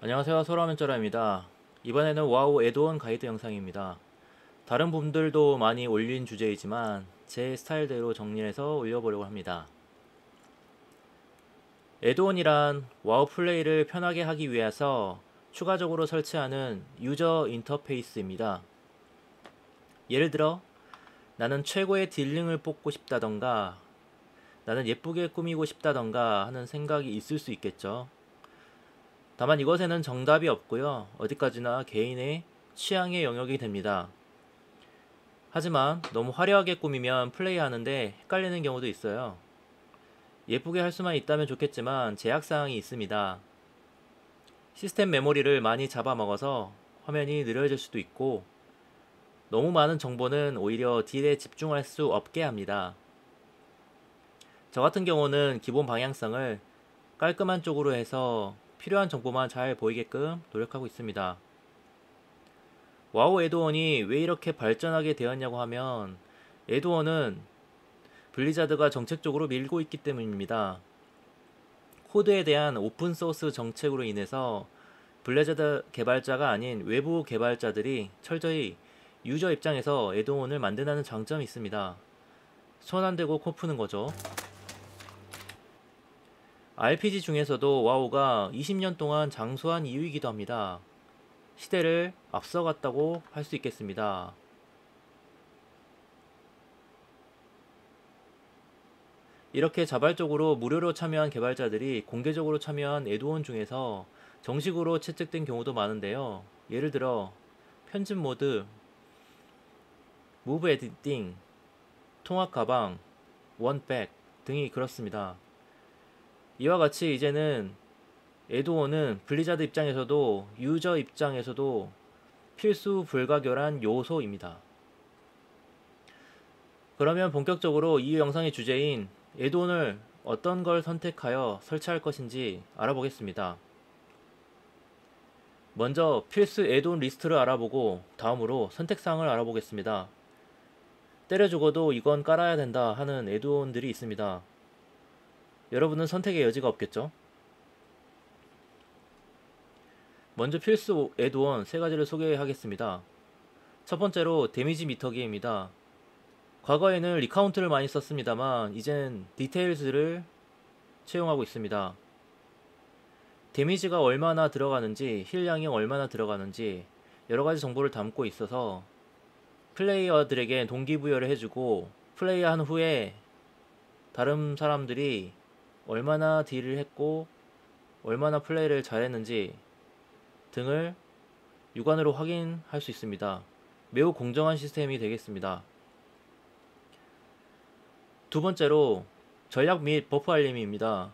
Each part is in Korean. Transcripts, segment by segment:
안녕하세요, 소라면쩌라입니다. 이번에는 와우 애드온 가이드 영상입니다. 다른 분들도 많이 올린 주제이지만 제 스타일대로 정리해서 올려보려고 합니다. 애드온이란 와우 플레이를 편하게 하기 위해서 추가적으로 설치하는 유저 인터페이스입니다. 예를 들어 나는 최고의 딜링을 뽑고 싶다던가 나는 예쁘게 꾸미고 싶다던가 하는 생각이 있을 수 있겠죠. 다만 이것에는 정답이 없고요. 어디까지나 개인의 취향의 영역이 됩니다. 하지만 너무 화려하게 꾸미면 플레이하는데 헷갈리는 경우도 있어요. 예쁘게 할 수만 있다면 좋겠지만 제약사항이 있습니다. 시스템 메모리를 많이 잡아먹어서 화면이 느려질 수도 있고 너무 많은 정보는 오히려 딜에 집중할 수 없게 합니다. 저 같은 경우는 기본 방향성을 깔끔한 쪽으로 해서 필요한 정보만 잘 보이게끔 노력하고 있습니다. 와우 애드온이 왜 이렇게 발전하게 되었냐고 하면 애드온은 블리자드가 정책적으로 밀고 있기 때문입니다. 코드에 대한 오픈소스 정책으로 인해서 블리자드 개발자가 아닌 외부 개발자들이 철저히 유저 입장에서 애드온을 만든다는 장점이 있습니다. 손 안 대고 코 푸는 거죠. RPG 중에서도 와우가 20년 동안 장수한 이유이기도 합니다. 시대를 앞서갔다고 할 수 있겠습니다. 이렇게 자발적으로 무료로 참여한 개발자들이 공개적으로 참여한 애드온 중에서 정식으로 채택된 경우도 많은데요. 예를 들어 편집 모드, 무브 에디팅, 통합 가방, 원백 등이 그렇습니다. 이와 같이 이제는 애드온은 블리자드 입장에서도 유저 입장에서도 필수 불가결한 요소입니다. 그러면 본격적으로 이 영상의 주제인 애드온을 어떤 걸 선택하여 설치할 것인지 알아보겠습니다. 먼저 필수 애드온 리스트를 알아보고 다음으로 선택사항을 알아보겠습니다. 때려 죽어도 이건 깔아야 된다 하는 애드온들이 있습니다. 여러분은 선택의 여지가 없겠죠? 먼저 필수 애드온 3가지를 소개하겠습니다. 첫 번째로 데미지 미터기입니다. 과거에는 리카운트를 많이 썼습니다만 이젠 디테일즈를 채용하고 있습니다. 데미지가 얼마나 들어가는지, 힐량이 얼마나 들어가는지 여러가지 정보를 담고 있어서 플레이어들에게 동기부여를 해주고 플레이한 후에 다른 사람들이 얼마나 딜을 했고 얼마나 플레이를 잘했는지 등을 육안으로 확인할 수 있습니다. 매우 공정한 시스템이 되겠습니다. 두 번째로 전략 및 버프 알림입니다.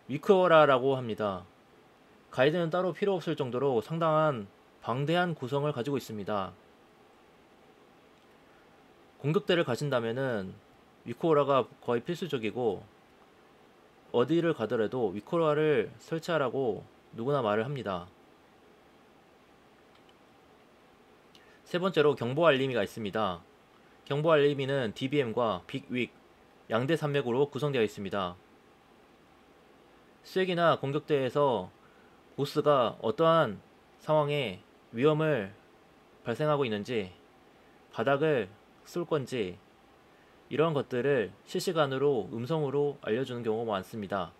위크워라라고 합니다. 가이드는 따로 필요 없을 정도로 상당한 방대한 구성을 가지고 있습니다. 공격대를 가진다면은 위크워라가 거의 필수적이고 어디를 가더라도 위크워라를 설치하라고 누구나 말을 합니다. 세 번째로 경보 알림이가 있습니다. 경보 알림이는 DBM과 빅윅 양대 산맥으로 구성되어 있습니다. 수액이나 공격대에서 보스가 어떠한 상황에 위험을 발생하고 있는지 바닥을 쏠 건지 이런 것들을 실시간으로 음성으로 알려주는 경우가 많습니다.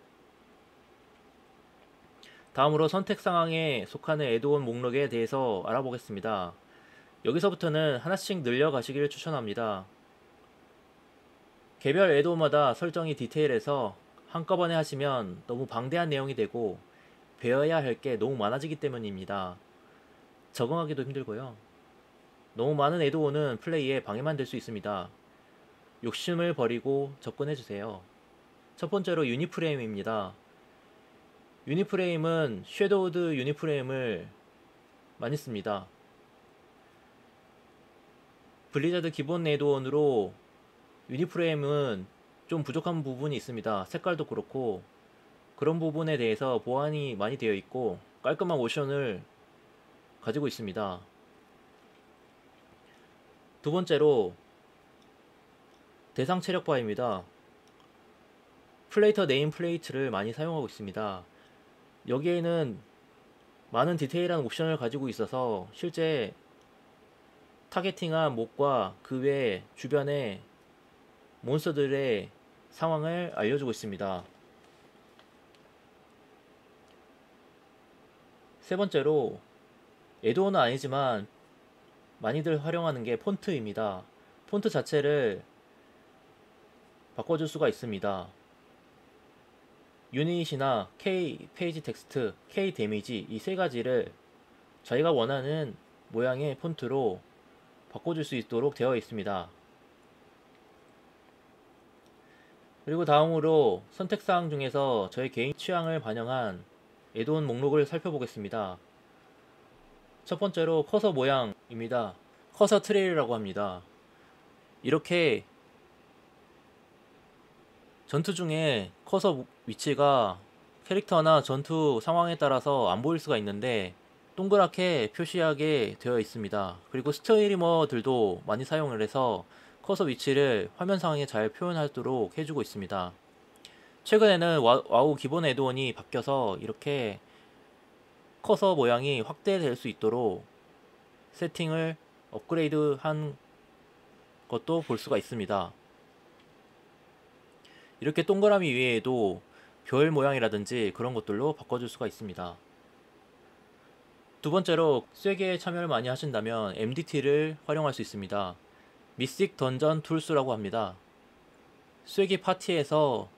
다음으로 선택 상황에 속하는 애드온 목록에 대해서 알아보겠습니다. 여기서부터는 하나씩 늘려가시길 추천합니다. 개별 애드온마다 설정이 디테일해서 한꺼번에 하시면 너무 방대한 내용이 되고 배워야 할 게 너무 많아지기 때문입니다. 적응하기도 힘들고요. 너무 많은 애드온은 플레이에 방해만 될 수 있습니다. 욕심을 버리고 접근해주세요. 첫 번째로 유니프레임입니다. 유니프레임은 섀도우드 유니프레임을 많이 씁니다. 블리자드 기본 애드온으로 유니프레임은 좀 부족한 부분이 있습니다. 색깔도 그렇고 그런 부분에 대해서 보완이 많이 되어 있고 깔끔한 옵션을 가지고 있습니다. 두 번째로 대상 체력바입니다. 플레이터 네임 플레이트를 많이 사용하고 있습니다. 여기에는 많은 디테일한 옵션을 가지고 있어서 실제 타겟팅한 몹과 그 외 주변의 몬스터들의 상황을 알려주고 있습니다. 세 번째로, 애드온은 아니지만 많이들 활용하는 게 폰트입니다. 폰트 자체를 바꿔줄 수가 있습니다. 유닛이나 K 페이지 텍스트, K 데미지 이 세 가지를 자기가 원하는 모양의 폰트로 바꿔줄 수 있도록 되어 있습니다. 그리고 다음으로 선택사항 중에서 저의 개인 취향을 반영한 애드온 목록을 살펴보겠습니다. 첫 번째로 커서 모양입니다. 커서 트레일이라고 합니다. 이렇게 전투 중에 커서 위치가 캐릭터나 전투 상황에 따라서 안 보일 수가 있는데 동그랗게 표시하게 되어 있습니다. 그리고 스트리머들도 많이 사용을 해서 커서 위치를 화면 상황에 잘 표현하도록 해주고 있습니다. 최근에는 와우 기본 애드온이 바뀌어서 이렇게 커서 모양이 확대될 수 있도록 세팅을 업그레이드 한 것도 볼 수가 있습니다. 이렇게 동그라미 위에도 별 모양이라든지 그런 것들로 바꿔줄 수가 있습니다. 두 번째로, 쐐기에 참여를 많이 하신다면 MDT를 활용할 수 있습니다. 미스틱 던전 툴스라고 합니다. 쐐기 파티에서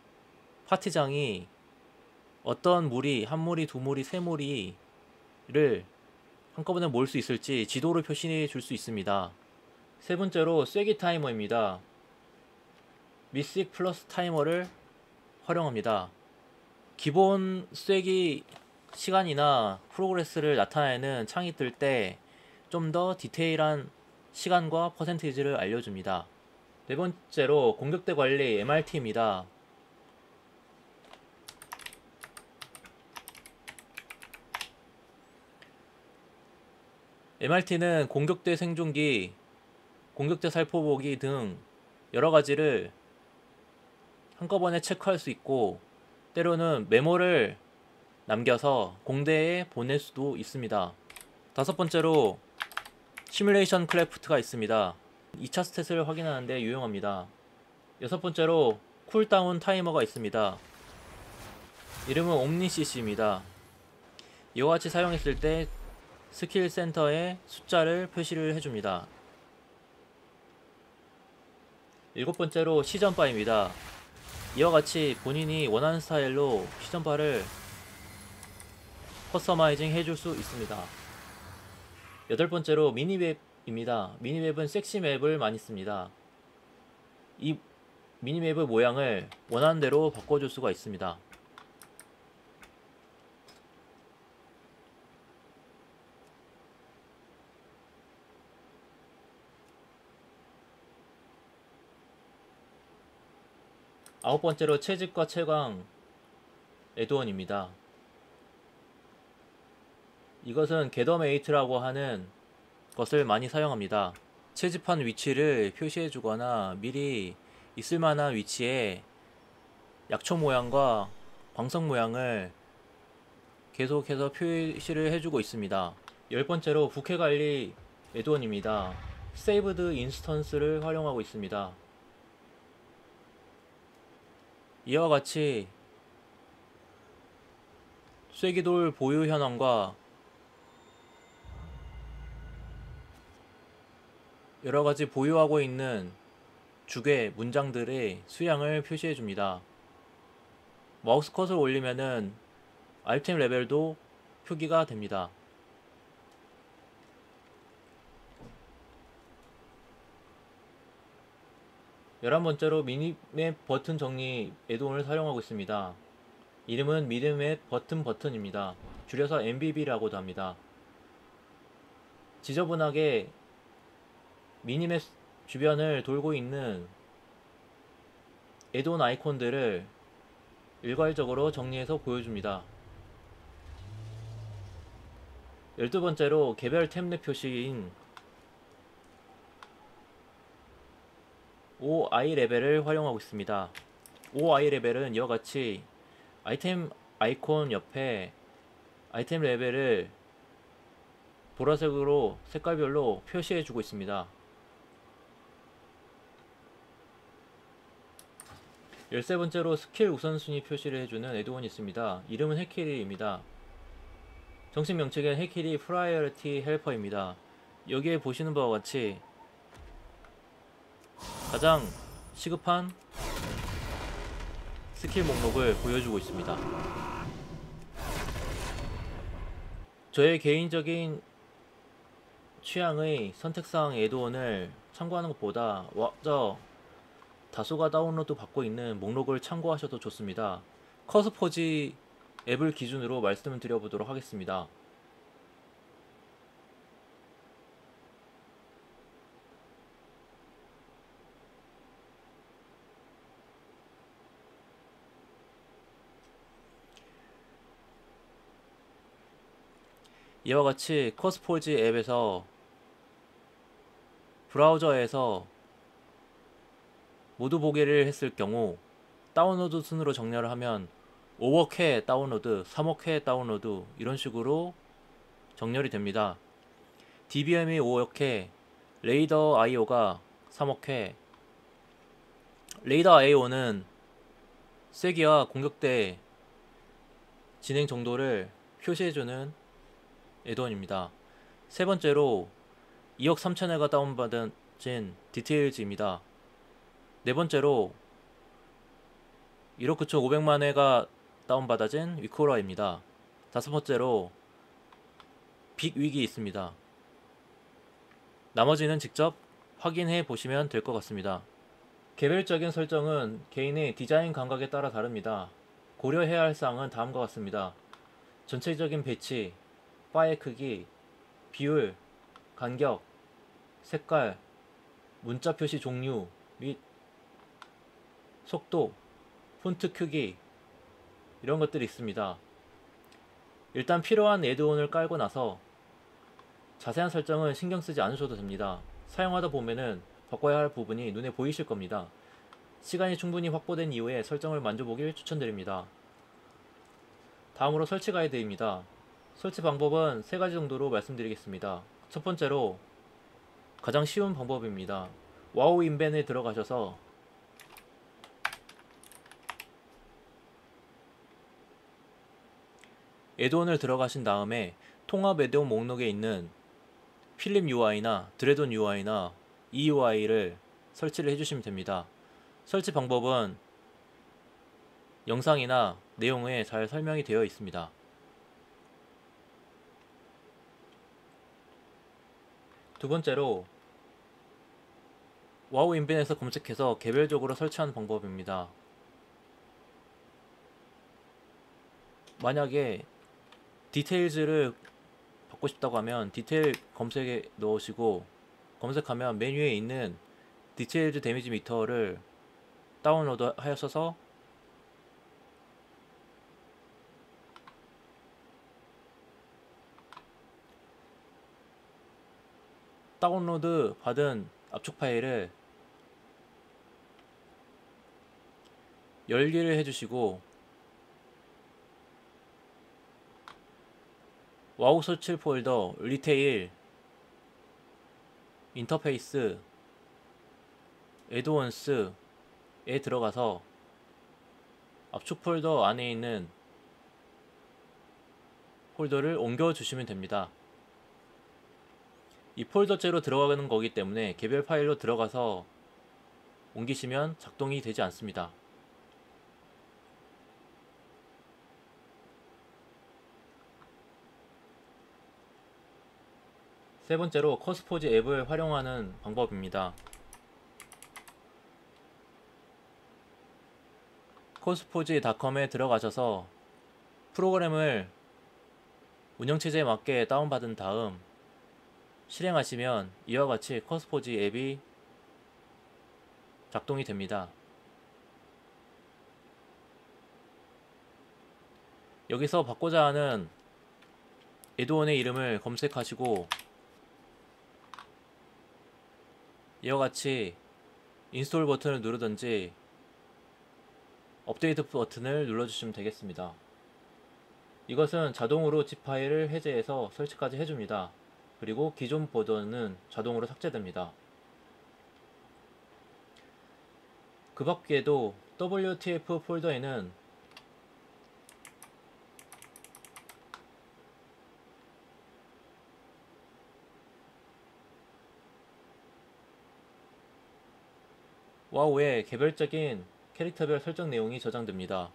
파티장이 어떤 무리, 한 무리, 두 무리, 세 무리를 한꺼번에 모을 수 있을지 지도를 표시해 줄 수 있습니다. 세 번째로, 쐐기 타이머입니다. 미스틱 플러스 타이머를 활용합니다. 기본 쐐기 시간이나 프로그레스를 나타내는 창이 뜰 때 좀 더 디테일한 시간과 퍼센테이지를 알려줍니다. 네 번째로, 공격대 관리 MRT입니다. MRT는 공격대 생존기, 공격대 살포보기 등 여러가지를 한꺼번에 체크할 수 있고 때로는 메모를 남겨서 공대에 보낼 수도 있습니다. 다섯 번째로, 시뮬레이션 크래프트가 있습니다. 2차 스탯을 확인하는 데 유용합니다. 여섯 번째로, 쿨다운 타이머가 있습니다. 이름은 옴니시시입니다. 이와 같이 사용했을 때 스킬 센터에 숫자를 표시를 해줍니다. 일곱 번째로, 시전바입니다. 이와 같이 본인이 원하는 스타일로 시전바를 커스터마이징 해줄 수 있습니다. 여덟 번째로, 미니맵입니다. 미니맵은 섹시 맵을 많이 씁니다. 이 미니맵의 모양을 원하는 대로 바꿔줄 수가 있습니다. 아홉 번째로, 채집과 채광 애드온입니다. 이것은 겟더메이트라고 하는 것을 많이 사용합니다. 채집한 위치를 표시해주거나 미리 있을만한 위치에 약초 모양과 광석 모양을 계속해서 표시를 해주고 있습니다. 열 번째로, 부캐관리 애드온입니다. 세이브드 인스턴스를 활용하고 있습니다. 이와 같이 쐐기돌 보유 현황과 여러가지 보유하고 있는 주괴, 문장들의 수량을 표시해 줍니다. 마우스 컷을 올리면은 아이템 레벨도 표기가 됩니다. 열한 번째로, 미니맵 버튼 정리 애드온을 사용하고 있습니다. 이름은 미니맵 버튼입니다. 줄여서 MBB라고도 합니다. 지저분하게 미니맵 주변을 돌고 있는 애드온 아이콘들을 일괄적으로 정리해서 보여줍니다. 12번째로, 개별 탭 표시인 OI 레벨을 활용하고 있습니다. OI 레벨은 이와 같이 아이템 아이콘 옆에 아이템 레벨을 보라색으로 색깔별로 표시해주고 있습니다. 13번째로 스킬 우선순위 표시를 해주는 애드온이 있습니다. 이름은 해키리입니다. 정식 명칭은 해키리 프라이어리티 헬퍼입니다. 여기에 보시는 바와 같이 가장 시급한 스킬 목록을 보여주고 있습니다. 저의 개인적인 취향의 선택사항 애드온을 참고하는 것보다 다수가 다운로드 받고 있는 목록을 참고하셔도 좋습니다. 커스포지 앱을 기준으로 말씀을 드려보도록 하겠습니다. 이와 같이 커스포지 앱에서 브라우저에서 모두 보기를 했을 경우 다운로드 순으로 정렬을 하면 5억 회 다운로드, 3억 회 다운로드 이런 식으로 정렬이 됩니다. DBM이 5억 회, 레이더 IO가 3억 회. 레이더 IO는 세기와 공격대 진행 정도를 표시해주는 애드온입니다. 세 번째로 2억 3천회가 다운받은 디테일즈입니다. 네 번째로 1억 9,500만회가 다운받아진 위코라입니다. 다섯 번째로 빅윅이 있습니다. 나머지는 직접 확인해 보시면 될 것 같습니다. 개별적인 설정은 개인의 디자인 감각에 따라 다릅니다. 고려해야 할 사항은 다음과 같습니다. 전체적인 배치, 파일 크기, 비율, 간격, 색깔, 문자 표시 종류 및 속도, 폰트 크기 이런 것들이 있습니다. 일단 필요한 애드온을 깔고 나서 자세한 설정은 신경 쓰지 않으셔도 됩니다. 사용하다 보면은 바꿔야 할 부분이 눈에 보이실 겁니다. 시간이 충분히 확보된 이후에 설정을 만져보길 추천드립니다. 다음으로 설치 가이드입니다. 설치 방법은 세 가지 정도로 말씀드리겠습니다. 첫 번째로 가장 쉬운 방법입니다. 와우 인벤에 들어가셔서 애드온을 들어가신 다음에 통합 애드온 목록에 있는 필립 UI나 드레돈 UI나 EUI를 설치를 해주시면 됩니다. 설치 방법은 영상이나 내용에 잘 설명이 되어 있습니다. 두 번째로 와우 인벤에서 검색해서 개별적으로 설치하는 방법입니다. 만약에 디테일즈를 받고 싶다고 하면 디테일 검색에 넣으시고 검색하면 메뉴에 있는 디테일즈 데미지 미터를 다운로드 하셔서 다운로드 받은 압축 파일을 열기를 해주시고 와우 설치 폴더 리테일 인터페이스 애드온스에 들어가서 압축 폴더 안에 있는 폴더를 옮겨 주시면 됩니다. 이 폴더째로 들어가는 거기 때문에 개별 파일로 들어가서 옮기시면 작동이 되지 않습니다. 세 번째로 커스포지 앱을 활용하는 방법입니다. 커스포지닷컴에 들어가셔서 프로그램을 운영체제에 맞게 다운받은 다음 실행하시면 이와 같이 커스포지 앱이 작동이 됩니다. 여기서 받고자 하는 애드온의 이름을 검색하시고 이와 같이 인스톨 버튼을 누르든지 업데이트 버튼을 눌러주시면 되겠습니다. 이것은 자동으로 zip 파일을 해제해서 설치까지 해줍니다. 그리고 기존 버전은 자동으로 삭제됩니다. 그 밖에도 WTF 폴더에는 와우의 개별적인 캐릭터별 설정 내용이 저장됩니다.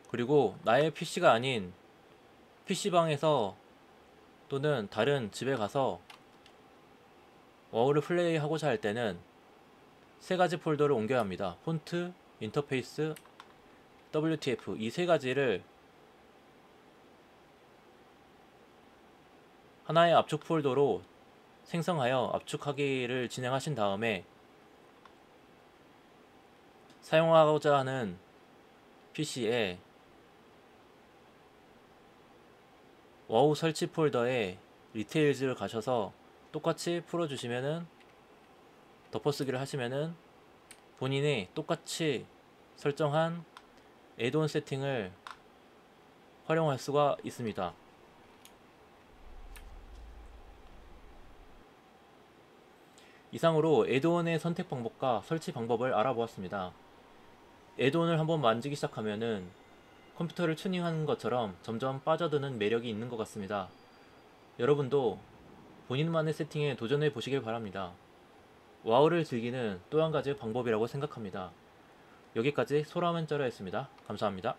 그리고 나의 PC가 아닌 PC방에서 또는 다른 집에 가서 와우를 플레이하고자 할 때는 세 가지 폴더를 옮겨야 합니다. 폰트, 인터페이스, WTF 이 세 가지를 하나의 압축 폴더로 생성하여 압축하기를 진행하신 다음에 사용하고자 하는 PC에 와우 설치 폴더에 리테일즈를 가셔서 똑같이 풀어주시면은 덮어쓰기를 하시면은 본인이 똑같이 설정한 애드온 세팅을 활용할 수가 있습니다. 이상으로 애드온의 선택 방법과 설치 방법을 알아보았습니다. 애드온을 한번 만지기 시작하면은 컴퓨터를 튜닝하는 것처럼 점점 빠져드는 매력이 있는 것 같습니다. 여러분도 본인만의 세팅에 도전해 보시길 바랍니다. 와우를 즐기는 또 한 가지 방법이라고 생각합니다. 여기까지 소라멘쩌러였습니다. 감사합니다.